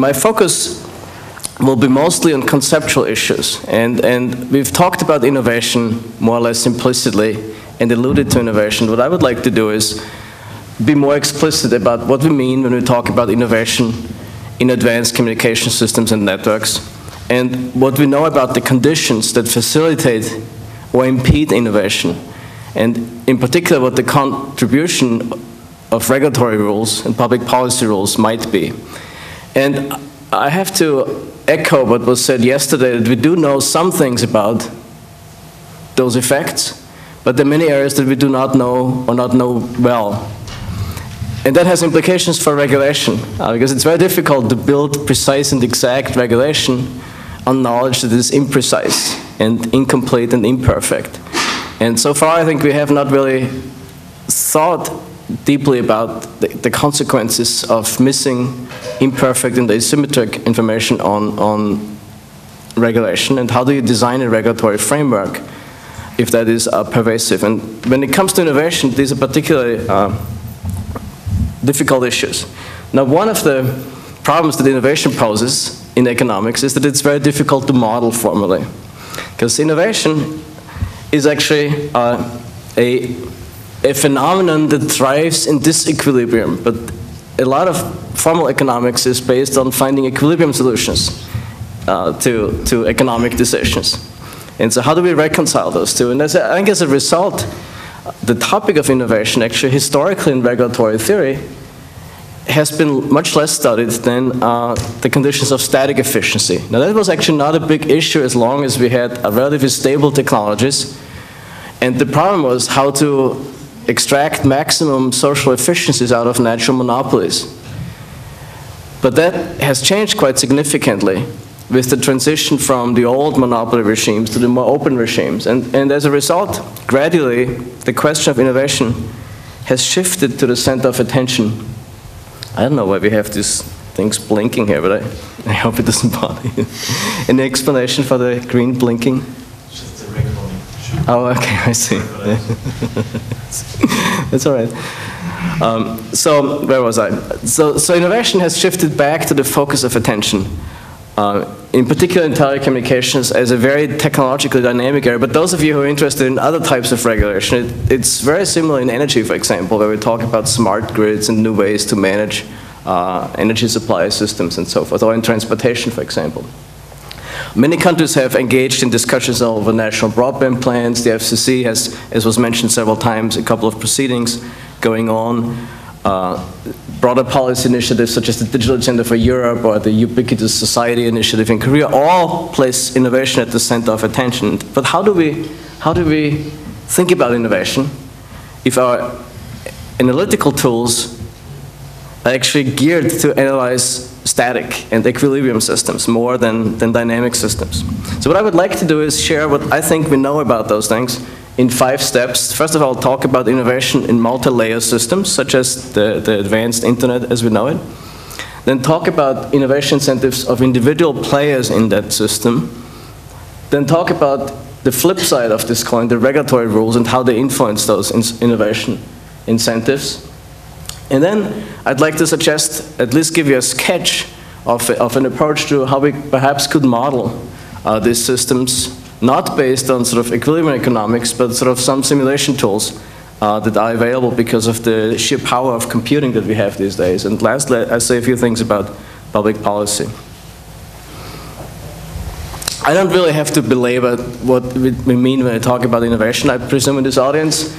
My focus will be mostly on conceptual issues, and we've talked about innovation more or less implicitly and alluded to innovation. What I would like to do is be more explicit about what we mean when we talk about innovation in advanced communication systems and networks, and what we know about the conditions that facilitate or impede innovation, and in particular what the contribution of regulatory rules and public policy rules might be. And I have to echo what was said yesterday, that we do know some things about those effects, but there are many areas that we do not know or not know well. And that has implications for regulation, because it's very difficult to build precise and exact regulation on knowledge that is imprecise and incomplete and imperfect. And so far, I think we have not really thought deeply about the consequences of missing imperfect and asymmetric information on regulation, and how do you design a regulatory framework if that is pervasive. And when it comes to innovation, these are particularly difficult issues. Now, one of the problems that innovation poses in economics is that it's very difficult to model formally, because innovation is actually a phenomenon that thrives in disequilibrium, but a lot of formal economics is based on finding equilibrium solutions to economic decisions. And so how do we reconcile those two? And I think as a result, the topic of innovation actually historically in regulatory theory has been much less studied than the conditions of static efficiency. Now that was actually not a big issue as long as we had relatively stable technologies, and the problem was how to extract maximum social efficiencies out of natural monopolies. But that has changed quite significantly with the transition from the old monopoly regimes to the more open regimes. And as a result, gradually, the question of innovation has shifted to the center of attention. I don't know why we have these things blinking here, but I hope it doesn't bother you. Any explanation for the green blinking? Just the recording. Oh, okay, I see. That's all right. So where was I? So innovation has shifted back to the focus of attention, in particular in telecommunications as a very technologically dynamic area. But those of you who are interested in other types of regulation, it's very similar in energy, for example, where we talk about smart grids and new ways to manage energy supply systems and so forth, or in transportation, for example. Many countries have engaged in discussions over national broadband plans. The FCC has, as was mentioned several times, a couple of proceedings going on. Broader policy initiatives such as the Digital Agenda for Europe or the Ubiquitous Society Initiative in Korea all place innovation at the center of attention. But how do we think about innovation if our analytical tools are actually geared to analyze static and equilibrium systems more than dynamic systems? So what I would like to do is share what I think we know about those things in 5 steps. First of all, talk about innovation in multi-layer systems, such as the advanced internet as we know it. Then talk about innovation incentives of individual players in that system. Then talk about the flip side of this coin, the regulatory rules, and how they influence those innovation incentives. And then I'd like to suggest, at least give you a sketch of an approach to how we perhaps could model these systems, not based on sort of equilibrium economics, but sort of some simulation tools that are available because of the sheer power of computing that we have these days. And lastly, I'll say a few things about public policy. I don't really have to belabor what we mean when I talk about innovation. I presume in this audience,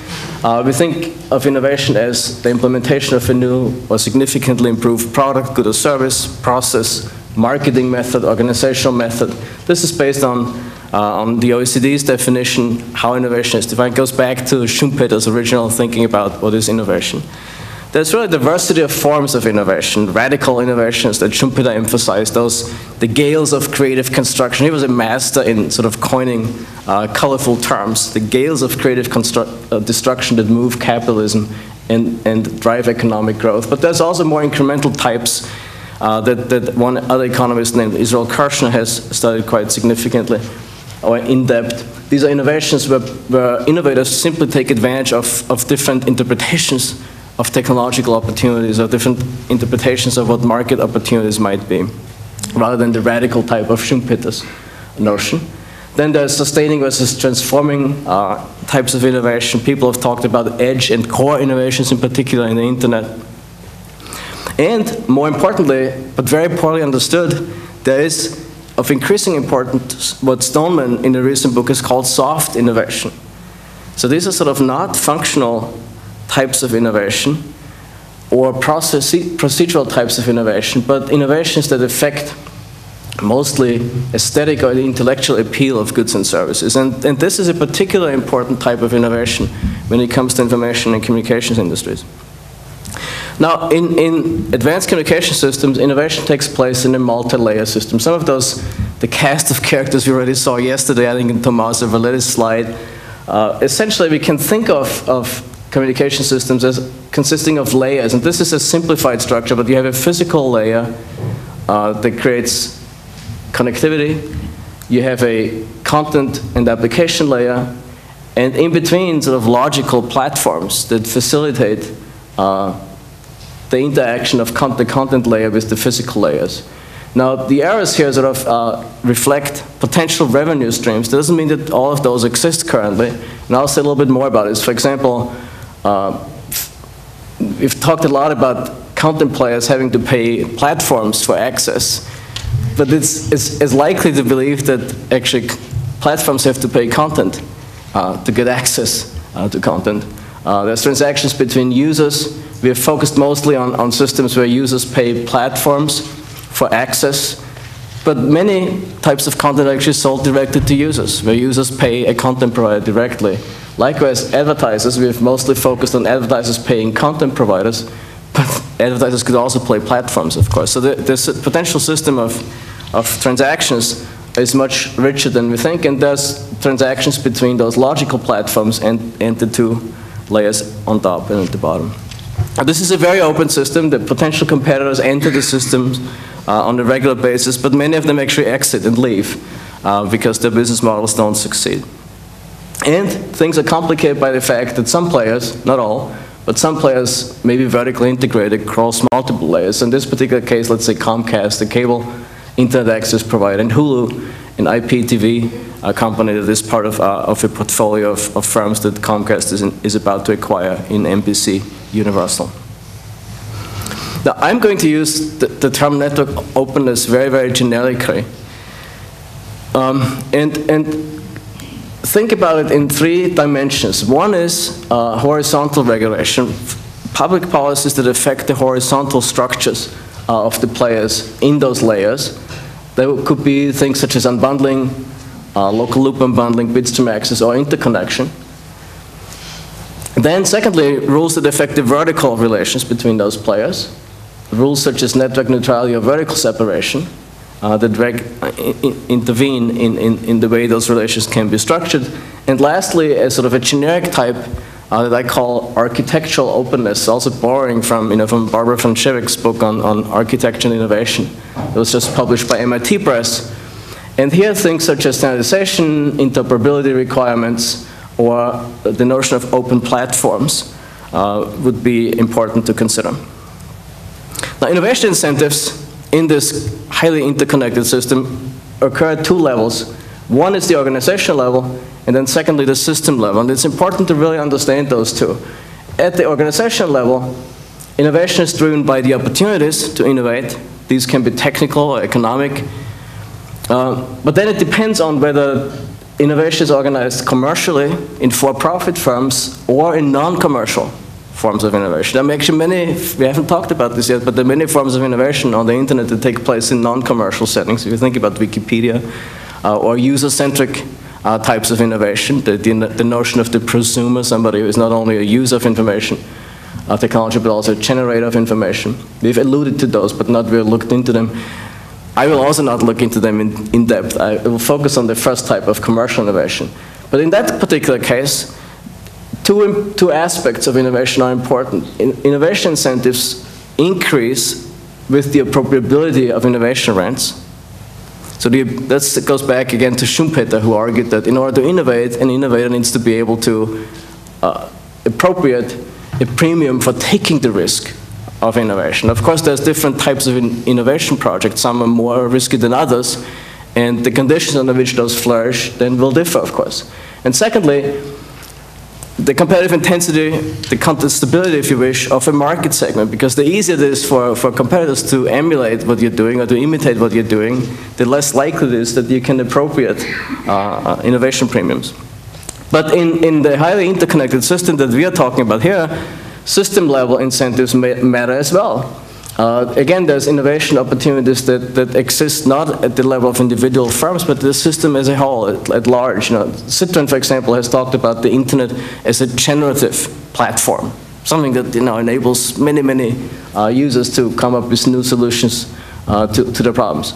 we think of innovation as the implementation of a new or significantly improved product, good or service, process, marketing method, organizational method. This is based on the OECD's definition, how innovation is defined. It goes back to Schumpeter's original thinking about what is innovation. There's really a diversity of forms of innovation, radical innovations that Schumpeter emphasized, the gales of creative construction. He was a master in sort of coining colorful terms, the gales of creative destruction that move capitalism and drive economic growth. But there's also more incremental types that one other economist named Israel Kirshner has studied quite significantly or in depth. These are innovations where innovators simply take advantage of different interpretations of technological opportunities or different interpretations of what market opportunities might be, rather than the radical type of Schumpeter's notion. Then there's sustaining versus transforming types of innovation. People have talked about edge and core innovations, in particular in the internet. And more importantly, but very poorly understood, there is of increasing importance what Stoneman in a recent book has called soft innovation. So these are sort of not functional types of innovation or procedural types of innovation, but innovations that affect mostly aesthetic or the intellectual appeal of goods and services. And this is a particularly important type of innovation when it comes to information and communications industries. Now, in advanced communication systems, innovation takes place in a multi-layer system. Some of those, the cast of characters we already saw yesterday, I think in Tommaso Valletti's slide, essentially we can think of communication systems as consisting of layers. And this is a simplified structure, but you have a physical layer that creates connectivity. You have a content and application layer, and in between sort of logical platforms that facilitate the interaction of the content layer with the physical layers. Now, the arrows here sort of reflect potential revenue streams. That doesn't mean that all of those exist currently, and I'll say a little bit more about this. For example, we've talked a lot about content players having to pay platforms for access, but it's likely to believe that actually platforms have to pay content to get access to content. There's transactions between users. We have focused mostly on systems where users pay platforms for access, but many types of content are actually sold directly to users, where users pay a content provider directly. Likewise, advertisers, we've mostly focused on advertisers paying content providers, but advertisers could also play platforms, of course. So this potential system of transactions is much richer than we think, and there's transactions between those logical platforms and the two layers on top and at the bottom. This is a very open system. The potential competitors enter the systems on a regular basis, but many of them actually exit and leave because their business models don't succeed. And things are complicated by the fact that some players, not all, but some players may be vertically integrated across multiple layers. In this particular case, let's say Comcast, the cable internet access provider, and Hulu, an IPTV company that is part of a portfolio of firms that Comcast is about to acquire in NBC Universal. Now, I'm going to use the term network openness very, very generically. And think about it in three dimensions. One is horizontal regulation, public policies that affect the horizontal structures of the players in those layers. There could be things such as unbundling, local loop unbundling, bitstream access, or interconnection. Then secondly, rules that affect the vertical relations between those players. Rules such as network neutrality or vertical separation that intervene in the way those relations can be structured. And lastly, a sort of a generic type that I call architectural openness, also borrowing from Barbara von Schewick's book on architecture and innovation. It was just published by MIT Press. And here things such as standardization, interoperability requirements, or the notion of open platforms would be important to consider. Now, innovation incentives in this highly interconnected system occur at two levels. One is the organizational level, and then secondly, the system level. And it's important to really understand those two. At the organizational level, innovation is driven by the opportunities to innovate. These can be technical or economic. But then it depends on whether innovation is organized commercially in for-profit firms or in non-commercial forms of innovation. There are actually many, we haven't talked about this yet, but there are many forms of innovation on the internet that take place in non-commercial settings. If you think about Wikipedia or user-centric types of innovation, the notion of the prosumer, somebody who is not only a user of information technology, but also a generator of information. We've alluded to those, but not really looked into them. I will also not look into them in depth. I will focus on the first type of commercial innovation. But in that particular case, two aspects of innovation are important. Innovation incentives increase with the appropriability of innovation rents. So that goes back again to Schumpeter, who argued that in order to innovate, an innovator needs to be able to appropriate a premium for taking the risk of innovation. Of course, there's different types of innovation projects. Some are more risky than others, and the conditions under which those flourish then will differ, of course. And secondly, the competitive intensity, the contestability, if you wish, of a market segment, because the easier it is for competitors to emulate what you're doing or to imitate what you're doing, the less likely it is that you can appropriate innovation premiums. But in the highly interconnected system that we are talking about here, system-level incentives matter as well. Again, there's innovation opportunities that exist not at the level of individual firms, but the system as a whole, at large. Citroën, for example, has talked about the internet as a generative platform, something that enables many users to come up with new solutions to their problems.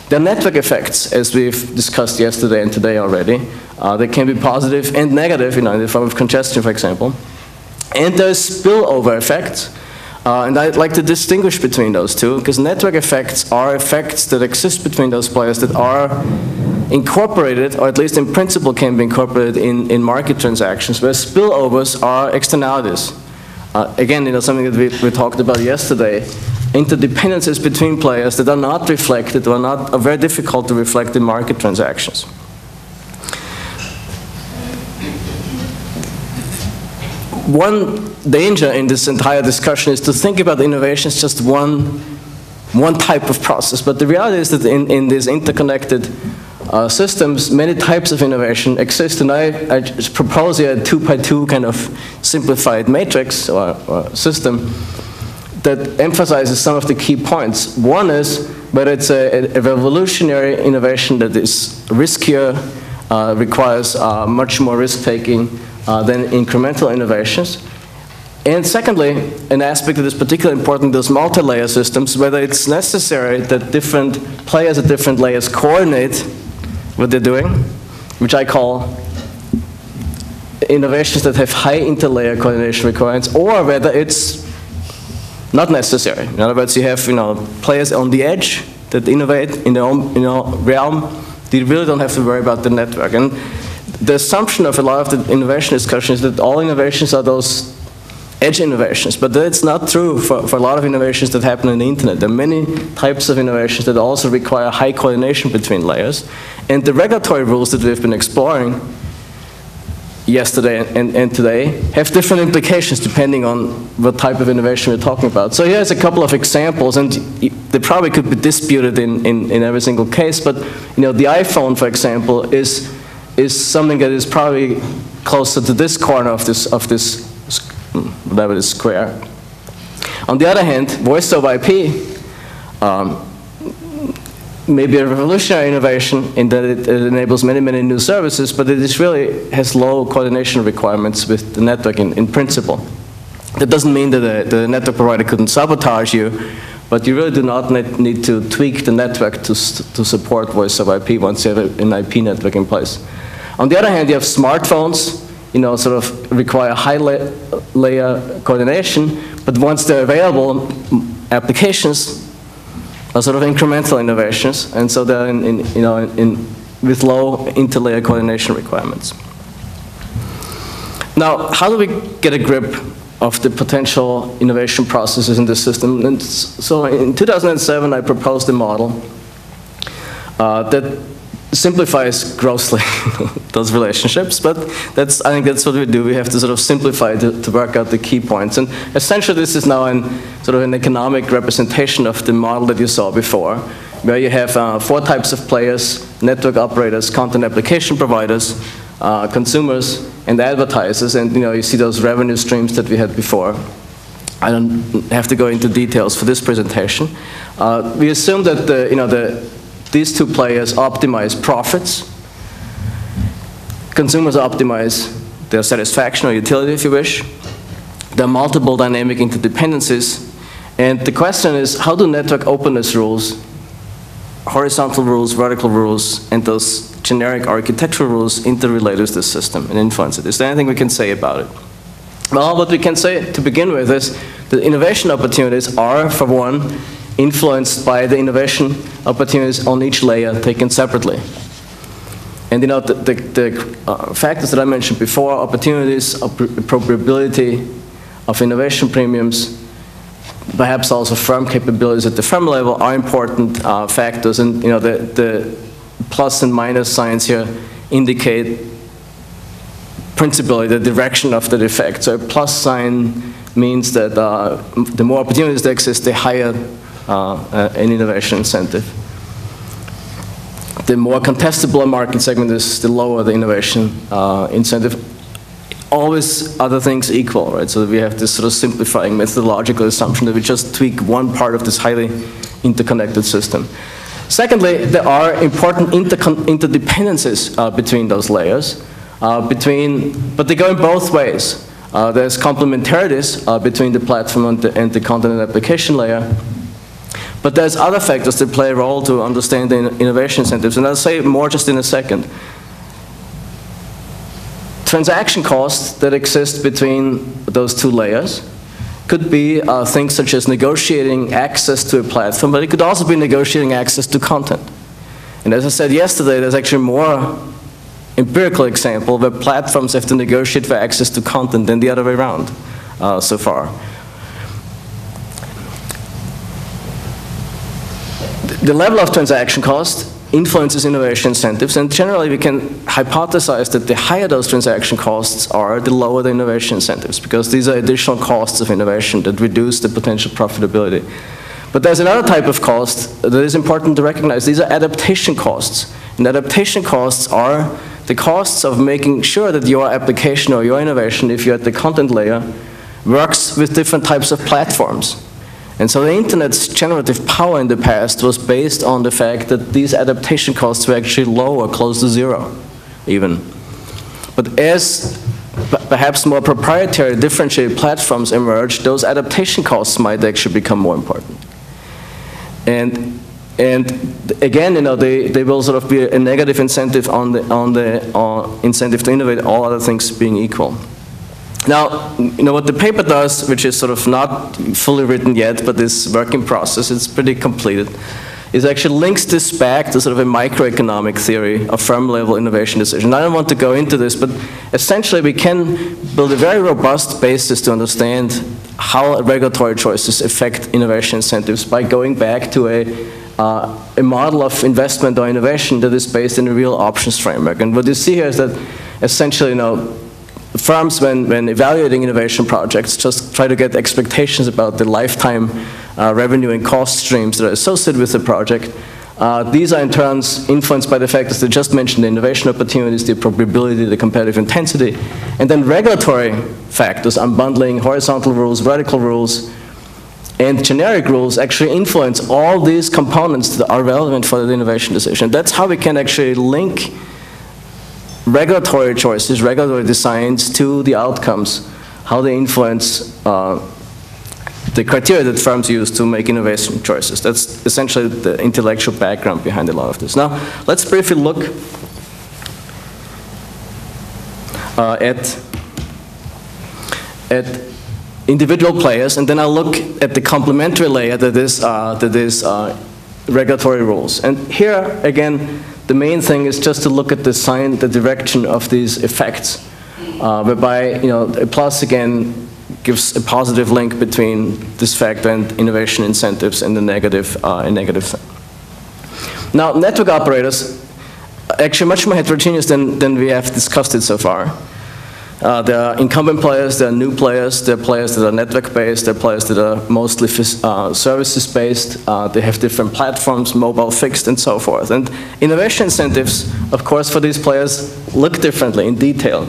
There are network effects, as we've discussed yesterday and today already. They can be positive and negative, in the form of congestion, for example. And there's spillover effects. And I'd like to distinguish between those two, because network effects are effects that exist between those players that are incorporated, or at least in principle can be incorporated in market transactions, where spillovers are externalities. Again, something that we talked about yesterday, interdependencies between players that are not reflected or are very difficult to reflect in market transactions. One danger in this entire discussion is to think about innovation as just one type of process. But the reality is that in these interconnected systems, many types of innovation exist. And I just propose here a 2x2 kind of simplified matrix or system that emphasizes some of the key points. One is whether it's a revolutionary innovation that is riskier, requires much more risk-taking, than incremental innovations. And secondly, an aspect that is particularly important, those multi-layer systems, whether it's necessary that different players at different layers coordinate what they're doing, which I call innovations that have high interlayer coordination requirements, or whether it's not necessary. In other words, you have players on the edge that innovate in their own realm. You really don't have to worry about the network. And the assumption of a lot of the innovation discussion is that all innovations are those edge innovations, but that's not true for a lot of innovations that happen on the internet. There are many types of innovations that also require high coordination between layers, and the regulatory rules that we've been exploring yesterday and today have different implications depending on what type of innovation we're talking about. So here's a couple of examples, and they probably could be disputed in every single case, but the iPhone, for example, is something that is probably closer to this corner of this whatever this square. On the other hand, voice over IP may be a revolutionary innovation in that it enables many new services, but it really has low coordination requirements with the network in principle. That doesn't mean that the network provider couldn't sabotage you, but you really do not need to tweak the network to support voice over IP once you have an IP network in place. On the other hand, you have smartphones, sort of require high layer coordination, but once they're available, applications are sort of incremental innovations, and so they're with low interlayer coordination requirements. Now, how do we get a grip of the potential innovation processes in this system? And so in 2007, I proposed a model that simplifies grossly those relationships, but I think that's what we do. We have to sort of simplify to work out the key points. And essentially, this is now sort of an economic representation of the model that you saw before, where you have 4 types of players: network operators, content application providers, consumers, and advertisers. And you see those revenue streams that we had before. I don't have to go into details for this presentation. We assume that these 2 players optimize profits. Consumers optimize their satisfaction or utility, if you wish. There are multiple dynamic interdependencies. And the question is, how do network openness rules, horizontal rules, vertical rules, and those generic architectural rules interrelate with this system and influence it? Is there anything we can say about it? Well, what we can say to begin with is that innovation opportunities are, for one, influenced by the innovation opportunities on each layer taken separately. And the factors that I mentioned before, opportunities, appropriability, of innovation premiums, perhaps also firm capabilities at the firm level are important factors, and the plus and minus signs here indicate principally the direction of that effect. So a plus sign means that the more opportunities that exist, the higher an innovation incentive. The more contestable a market segment is, the lower the innovation incentive. Always other things equal, right? So we have this sort of simplifying methodological assumption that we just tweak one part of this highly interconnected system. Secondly, there are important interdependencies between those layers, but they go in both ways. There's complementarities between the platform and the content and application layer, but there's other factors that play a role to understand the innovation incentives, and I'll say more just in a second. Transaction costs that exist between those two layers could be things such as negotiating access to a platform, but it could also be negotiating access to content. And as I said yesterday, there's actually more empirical example where platforms have to negotiate for access to content than the other way around so far. The level of transaction cost influences innovation incentives, and generally we can hypothesize that the higher those transaction costs are, the lower the innovation incentives, because these are additional costs of innovation that reduce the potential profitability. But there's another type of cost that is important to recognize. These are adaptation costs. And adaptation costs are the costs of making sure that your application or your innovation, if you're at the content layer, works with different types of platforms. And so the internet's generative power in the past was based on the fact that these adaptation costs were actually low or close to zero, even. But as perhaps more proprietary, differentiated platforms emerge, those adaptation costs might actually become more important. And again, they will sort of be a negative incentive on the incentive to innovate, all other things being equal. Now, what the paper does, which is sort of not fully written yet, but is work in process, it's pretty completed, is actually links this back to sort of a microeconomic theory of firm-level innovation decision. I don't want to go into this, but essentially we can build a very robust basis to understand how regulatory choices affect innovation incentives by going back to a model of investment or innovation that is based in a real options framework. And what you see here is that essentially, firms, when evaluating innovation projects, just try to get expectations about the lifetime revenue and cost streams that are associated with the project. These are in turn influenced by the factors that I just mentioned, the innovation opportunities, the probability, the competitive intensity, and then regulatory factors, unbundling, horizontal rules, vertical rules, and generic rules actually influence all these components that are relevant for the innovation decision. That's how we can actually link regulatory choices, regulatory designs to the outcomes, how they influence the criteria that firms use to make innovation choices. That's essentially the intellectual background behind a lot of this. Now, let's briefly look at individual players, and then I'll look at the complementary layer that is regulatory rules. And here, again, the main thing is just to look at the direction of these effects, whereby a plus again gives a positive link between this factor and innovation incentives, and the negative thing. Now, network operators are actually much more heterogeneous than we have discussed it so far. There are incumbent players, there are new players, there are players that are network-based, there are players that are mostly services-based, they have different platforms, mobile, fixed, and so forth. And innovation incentives, of course, for these players look differently in detail.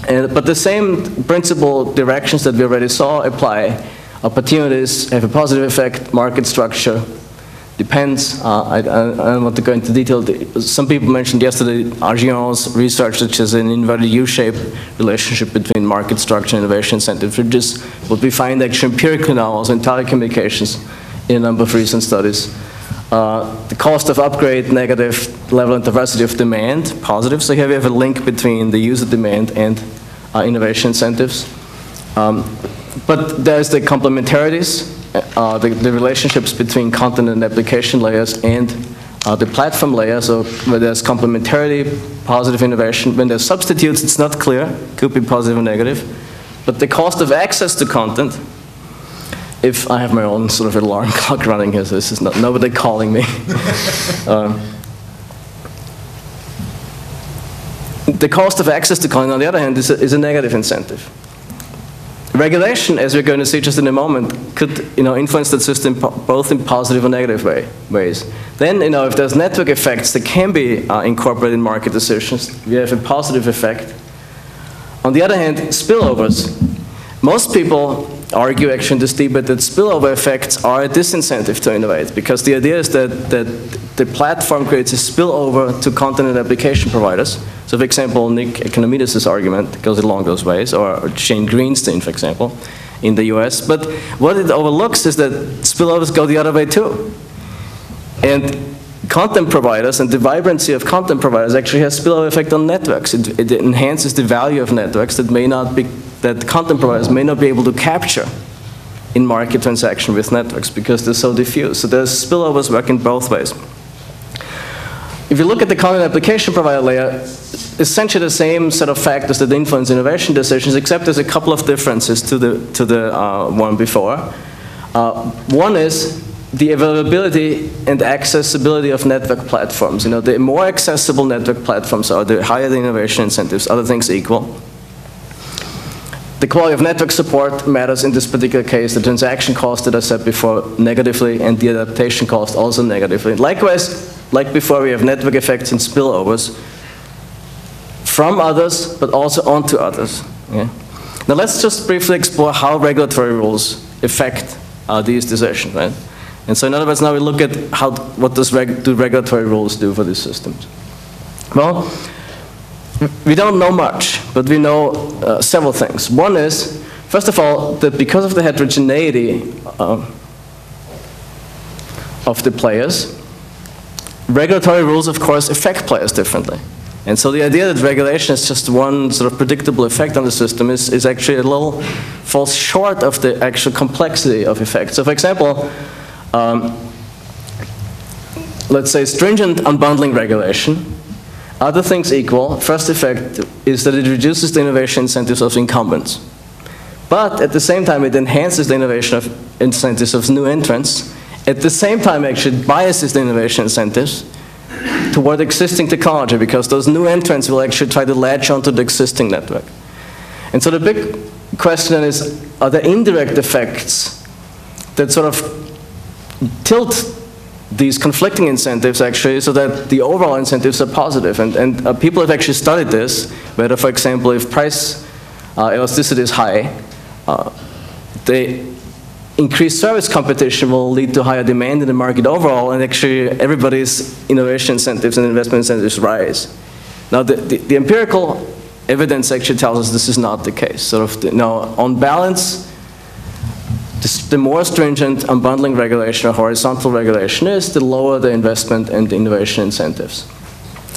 But the same principal directions that we already saw apply. Opportunities have a positive effect, market structure depends. I don't want to go into detail. Some people mentioned yesterday Argion's research, which is an inverted U-shaped relationship between market structure and innovation incentives, which is what we find actually empirically now also in telecommunications in a number of recent studies. The cost of upgrade, negative, level and diversity of demand, positive. So here we have a link between the user demand and innovation incentives. But there's the complementarities, the relationships between content and application layers and the platform layer. So where there's complementarity, positive innovation. When there's substitutes, it's not clear. Could be positive or negative. But the cost of access to content, if I have my own sort of alarm clock running here, so this is not nobody calling me. The cost of access to content, on the other hand, is a negative incentive. Regulation, as we're going to see just in a moment, could influence that system both in positive and negative ways. Then, if there's network effects that can be incorporated in market decisions, we have a positive effect. On the other hand, spillovers. Most people argue actually in this debate that spillover effects are a disincentive to innovate, because the idea is that the platform creates a spillover to content and application providers. So for example, Nick Economidis' argument goes along those ways, or Shane Greenstein, for example, in the US. But what it overlooks is that spillovers go the other way too. And content providers and the vibrancy of content providers actually has spillover effect on networks. It enhances the value of networks that content providers may not be able to capture in market transaction with networks because they're so diffuse. So there's spillovers working both ways. If you look at the content application provider layer, essentially the same set of factors that influence innovation decisions, except there's a couple of differences to the one before. One is the availability and accessibility of network platforms. The more accessible network platforms are, the higher the innovation incentives, other things equal. The quality of network support matters in this particular case. The transaction cost that I said before negatively, and the adaptation cost also negatively. Likewise, like before, we have network effects and spillovers from others, but also onto others. Okay? Now let's just briefly explore how regulatory rules affect these decisions, right? And so in other words, now we look at what do regulatory rules do for these systems. Well, we don't know much, but we know several things. One is, first of all, that because of the heterogeneity of the players, regulatory rules, of course, affect players differently. And so the idea that regulation is just one sort of predictable effect on the system is actually a little falls short of the actual complexity of effects. So for example, let's say stringent unbundling regulation, other things equal, first effect is that it reduces the innovation incentives of incumbents. But at the same time, it enhances the innovation of incentives of new entrants. At the same time, actually, it biases the innovation incentives toward existing technology, because those new entrants will actually try to latch onto the existing network. And so the big question is, are there indirect effects that sort of tilt these conflicting incentives actually so that the overall incentives are positive? And people have actually studied this, whether, for example, if price elasticity is high, the increased service competition will lead to higher demand in the market overall, and actually everybody's innovation incentives and investment incentives rise. Now the empirical evidence actually tells us this is not the case. Sort of on balance, the more stringent unbundling regulation or horizontal regulation is, the lower the investment and the innovation incentives.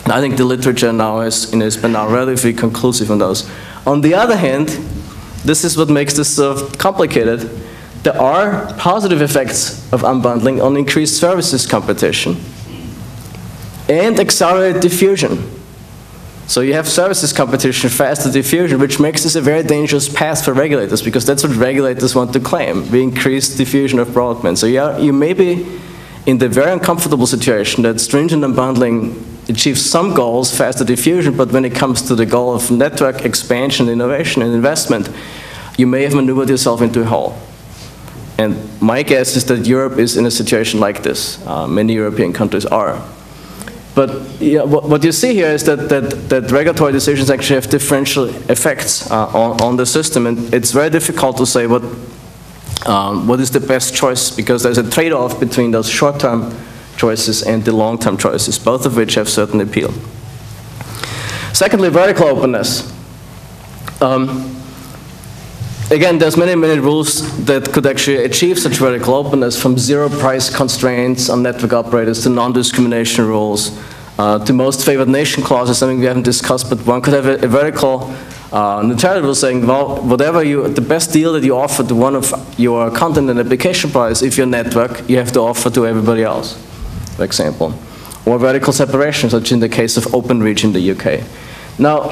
And I think the literature now has been now relatively conclusive on those. On the other hand, this is what makes this sort of complicated. There are positive effects of unbundling on increased services competition and accelerated diffusion. So you have services competition, faster diffusion, which makes this a very dangerous path for regulators, because that's what regulators want to claim. We increase diffusion of broadband. So you may be in the very uncomfortable situation that stringent unbundling achieves some goals, faster diffusion, but when it comes to the goal of network expansion, innovation, and investment, you may have maneuvered yourself into a hole. And my guess is that Europe is in a situation like this. Many European countries are. But what you see here is that regulatory decisions actually have differential effects on the system, and it's very difficult to say what is the best choice, because there's a trade-off between those short-term choices and the long-term choices, both of which have certain appeal. Secondly, vertical openness. Again, there's many rules that could actually achieve such vertical openness, from zero price constraints on network operators to non-discrimination rules, to most favored nation clauses, something we haven't discussed, but one could have a vertical neutrality rule saying, well, the best deal that you offer to one of your content and application providers, if your network, you have to offer to everybody else, for example. Or vertical separation, such in the case of Openreach in the UK. Now,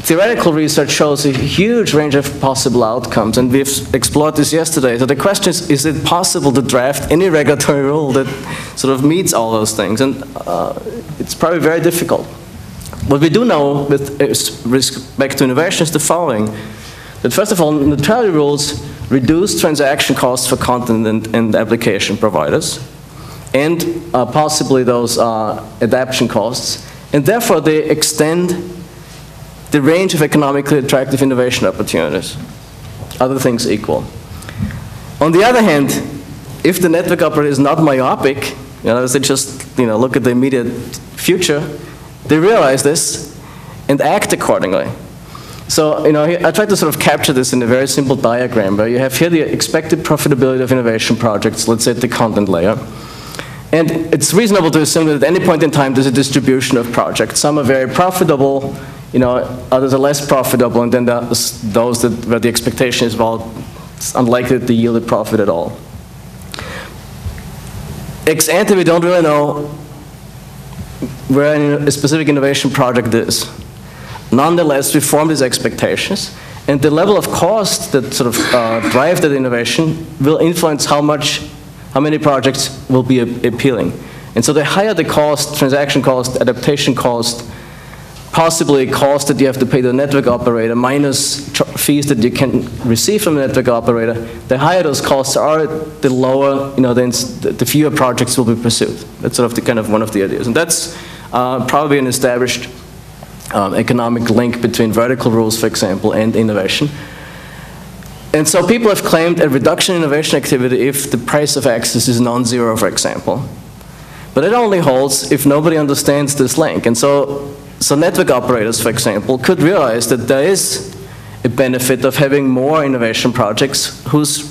theoretical research shows a huge range of possible outcomes, and we've explored this yesterday. So the question is it possible to draft any regulatory rule that sort of meets all those things? And it's probably very difficult. What we do know with respect to innovation is the following: that first of all, neutrality rules reduce transaction costs for content and application providers, and possibly those adaptation costs, and therefore they extend the range of economically attractive innovation opportunities, other things equal. On the other hand, if the network operator is not myopic, they just look at the immediate future, they realize this and act accordingly. So I tried to sort of capture this in a very simple diagram where you have here the expected profitability of innovation projects, let's say at the content layer. And it's reasonable to assume that at any point in time there's a distribution of projects. Some are very profitable, others are less profitable, and then there's those where the expectation is, well, it's unlikely that they yield a profit at all. Ex ante, we don't really know where a specific innovation project is. Nonetheless, we form these expectations, and the level of cost that sort of drive that innovation will influence how many projects will be appealing. And so the higher the cost, transaction cost, adaptation cost, possibly cost that you have to pay the network operator minus fees that you can receive from the network operator, the higher those costs are, the lower, the fewer projects will be pursued. That's sort of one of the ideas. And that's probably an established economic link between vertical rules, for example, and innovation. And so people have claimed a reduction in innovation activity if the price of access is non-zero, for example. But it only holds if nobody understands this link. And so network operators, for example, could realize that there is a benefit of having more innovation projects whose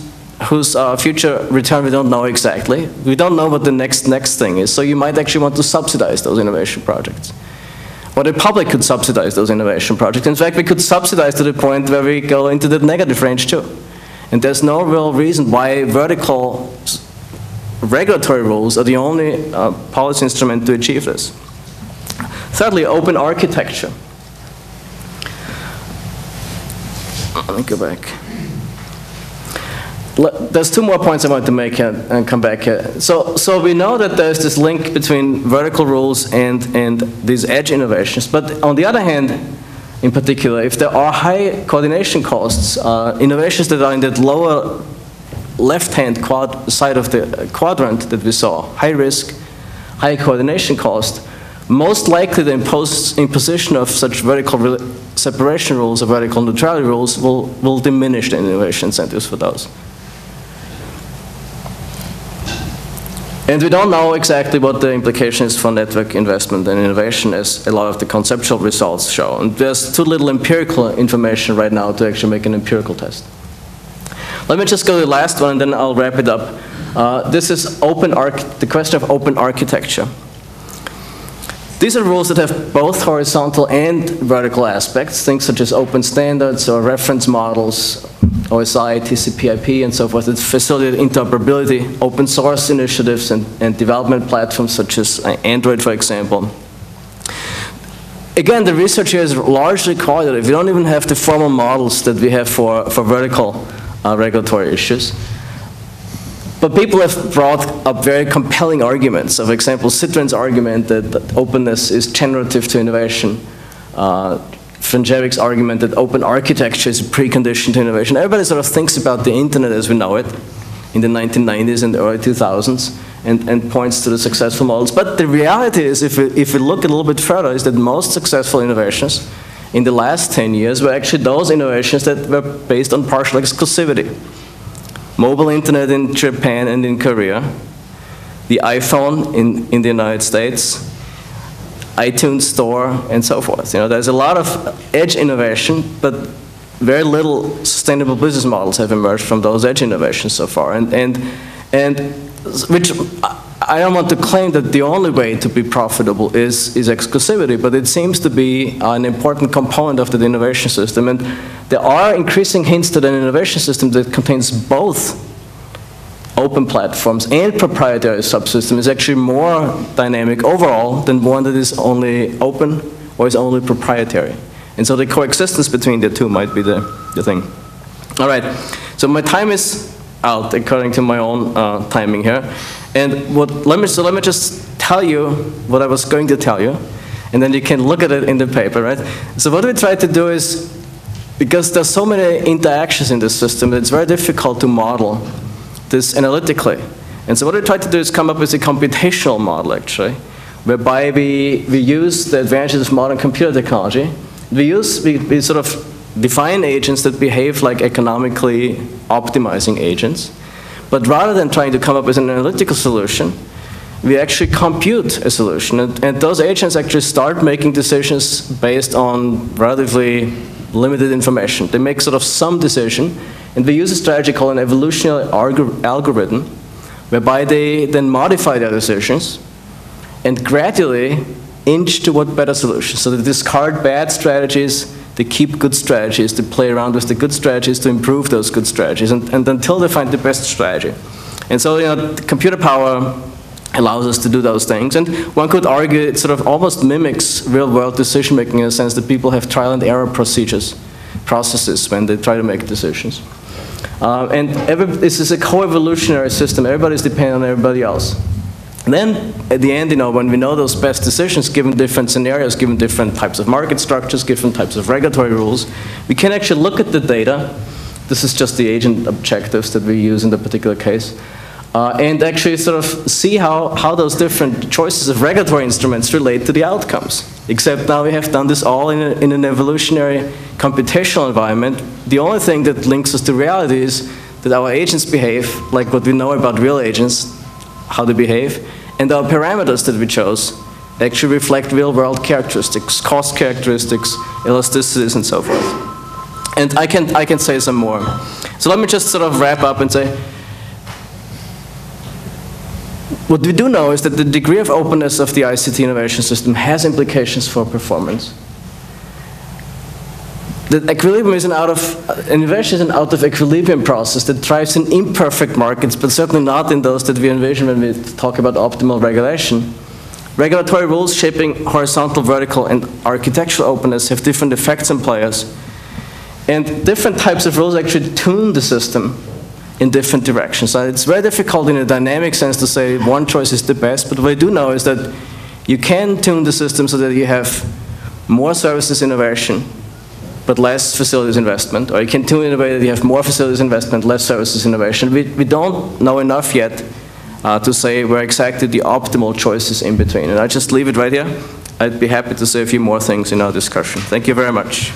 future return we don't know exactly. We don't know what the next thing is. So you might actually want to subsidize those innovation projects. Or the public could subsidize those innovation projects. In fact, we could subsidize to the point where we go into the negative range too. And there's no real reason why vertical regulatory rules are the only policy instrument to achieve this. Thirdly, open architecture. Let me go back. There's two more points I want to make here and come back here. So we know that there's this link between vertical rules and these edge innovations. But on the other hand, in particular, if there are high coordination costs, innovations that are in that lower left-hand side of the quadrant that we saw, high risk, high coordination cost, most likely the imposition of such vertical separation rules or vertical neutrality rules will diminish the innovation incentives for those. And we don't know exactly what the implication is for network investment and innovation, as a lot of the conceptual results show. And there's too little empirical information right now to actually make an empirical test. Let me just go to the last one, and then I'll wrap it up. This is the question of open architecture. These are rules that have both horizontal and vertical aspects, things such as open standards or reference models, OSI, TCP/IP, and so forth, that facilitate interoperability, open source initiatives, and development platforms such as Android, for example. Again, the research here is largely qualitative. We don't even have the formal models that we have for vertical regulatory issues. But people have brought up very compelling arguments. So, for example, Citrin's argument that openness is generative to innovation. Franjevic's argument that open architecture is a precondition to innovation. Everybody sort of thinks about the internet as we know it in the 1990s and the early 2000s and points to the successful models. But the reality is, if we look a little bit further, is that most successful innovations in the last 10 years were actually those innovations that were based on partial exclusivity. Mobile internet in Japan and in Korea, the iPhone in the United States, iTunes Store, and so forth. There's a lot of edge innovation, but very little sustainable business models have emerged from those edge innovations so far. And which I don't want to claim that the only way to be profitable is exclusivity, but it seems to be an important component of the innovation system. And there are increasing hints that an innovation system that contains both open platforms and proprietary subsystem is actually more dynamic overall than one that is only open or is only proprietary. And so the coexistence between the two might be the thing. All right, so my time is out according to my own timing here. And let me just tell you what I was going to tell you, and then you can look at it in the paper, right? So what we try to do is, because there's so many interactions in this system, it's very difficult to model this analytically. And so what we try to do is come up with a computational model, actually, whereby we use the advantages of modern computer technology. We sort of define agents that behave like economically optimizing agents. But rather than trying to come up with an analytical solution, we actually compute a solution. And those agents actually start making decisions based on relatively limited information. They make sort of some decision, and we use a strategy called an evolutionary algorithm, whereby they then modify their decisions and gradually inch toward better solutions. So they discard bad strategies, they keep good strategies, they play around with the good strategies to improve those good strategies, and until they find the best strategy. And so, computer power allows us to do those things. And one could argue it sort of almost mimics real-world decision-making in the sense that people have trial-and-error processes when they try to make decisions. And this is a co-evolutionary system. Everybody's dependent on everybody else. And then, at the end, when we know those best decisions, given different scenarios, given different types of market structures, different types of regulatory rules, we can actually look at the data. This is just the agent objectives that we use in the particular case. And actually sort of see how those different choices of regulatory instruments relate to the outcomes. Except now we have done this all in an evolutionary computational environment. The only thing that links us to reality is that our agents behave like what we know about real agents, how they behave, and our parameters that we chose actually reflect real-world characteristics, cost characteristics, elasticities, and so forth. And I can say some more. So let me just sort of wrap up and say, what we do know is that the degree of openness of the ICT innovation system has implications for performance. That equilibrium is innovation is an out-of-equilibrium process that thrives in imperfect markets, but certainly not in those that we envision when we talk about optimal regulation. Regulatory rules shaping horizontal, vertical, and architectural openness have different effects on players. And different types of rules actually tune the system in different directions. So it's very difficult in a dynamic sense to say one choice is the best, but what I do know is that you can tune the system so that you have more services innovation, but less facilities investment, or you can tune it in a way that you have more facilities investment, less services innovation. We don't know enough yet to say where exactly the optimal choice is in between. And I just leave it right here. I'd be happy to say a few more things in our discussion. Thank you very much.